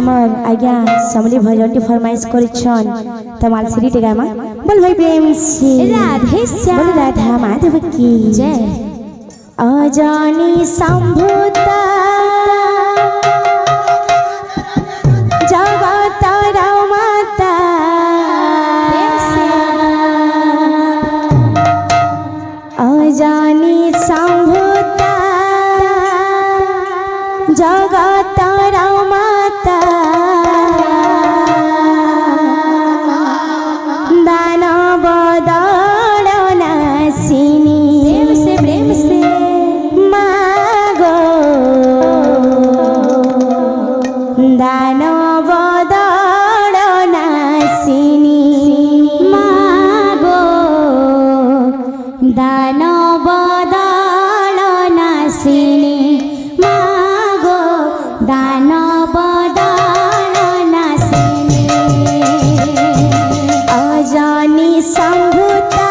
আমার আজ্ঞা সমলি ভজনটি ফরমাইশ করেছেন তোমার সিরিটে গামা বল ভাই প্রেম সে রাধে শ্যাম বল রাধা মাধব কি জয় অজানি সম্ভূতা জগতর মাতা অজানি সম্ভূতা জগতর মাতা দানব দড়নাশিনী প্রেম সে মাগো দানব দড়নাশিনী মাগো দানব দড়নাশিনী মাগো দানব দড়নাশিনী অজানি সম্ভূতা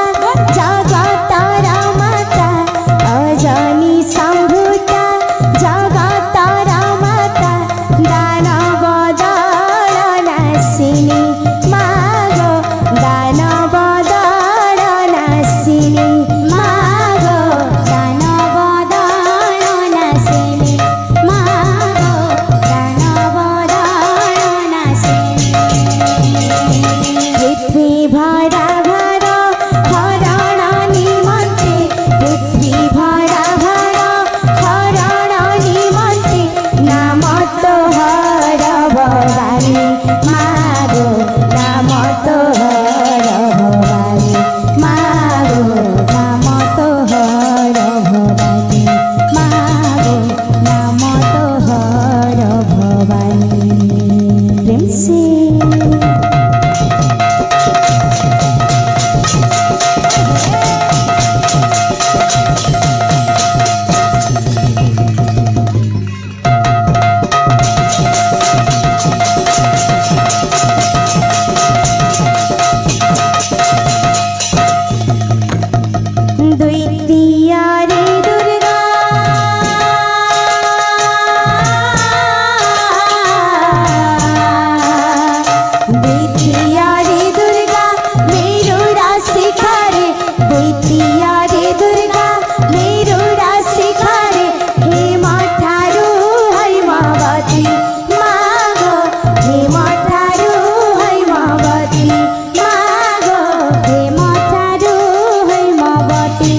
জগতর মাতা অজানি সম্ভূতা জগতর মাতা দানব দড়নাশিনী মাগো দানব দড়নাশিনী মাগো দানব দড়নাশিনী মাগো দানব দড়নাশিনী পৃথ্বী ভরা ভরা হরণ নিমন্তে পৃথ্বী ভরা ভরা হরণ নিমন্তে নাম তোহর ভবানী মাগো নাম তোহর ভবানী মাগো নাম তোহর ভবানী মাগো নাম তোহর ভবানী প্রেম সে দ্বিতীয়া রে দুর্গা দ্বিতীয়া রে দুর্গা মেরুরা শিখারে দ্বিতীয়া রে দুর্গা মেরুরা শিখারে হে মাঠারু হৈমাবতী মাগো হে মাঠারু হৈমাবতী মাগো হে মাঠারু হৈমাবতী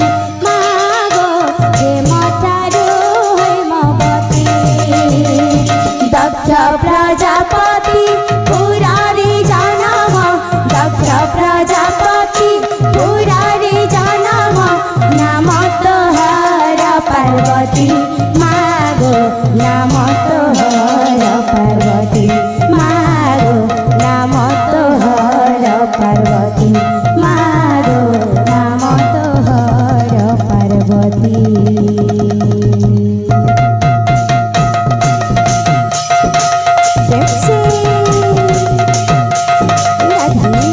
মাগো হে মাঠারু হৈমাবতী দক্ষ প্রজাপতি পুরারে জানাম দক্ষ প্রজাপতি পুরারে জানাম নাম তোহর পার্বতী মাগো নাম তোহর পার্বতী মাগো নাম তোহর পার্বতী মাগো নাম তোহর পার্বতী প্রেম সে রাধে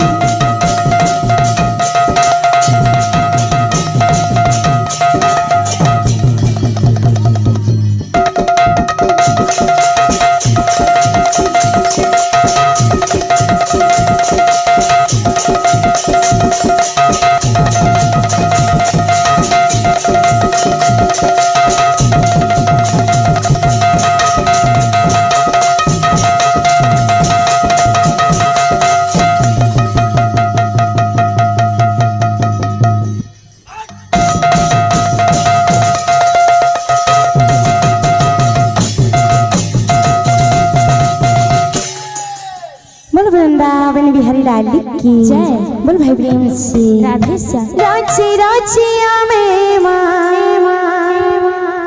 बोल वृंदावन बिहारी लाल की जय। बोल भाई प्रेम से राधे श्याम राची राचिया में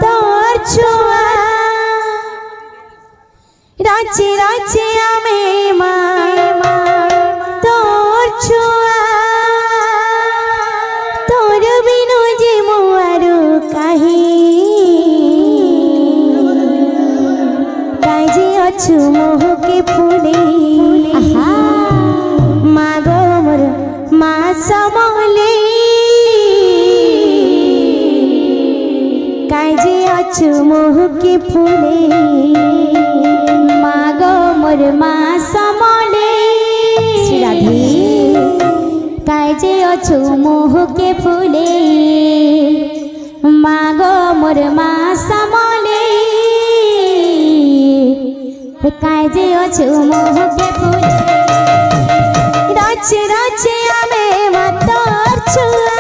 तोर छुआ राची राचिया में तोर छुआ तोर बिनु जे मुआरू काहे अछु मोह के फूले मागो मोर मा समले काजे अछु मोह के फूले मागो मोर মা সমলে শ্রী রাধে কাজে অছু মুহকে ফুলে মাগো মোর মা সমলে কাজে অছু মুহকে ফুলে রাছে রাছে আমি মাতার ছুয়া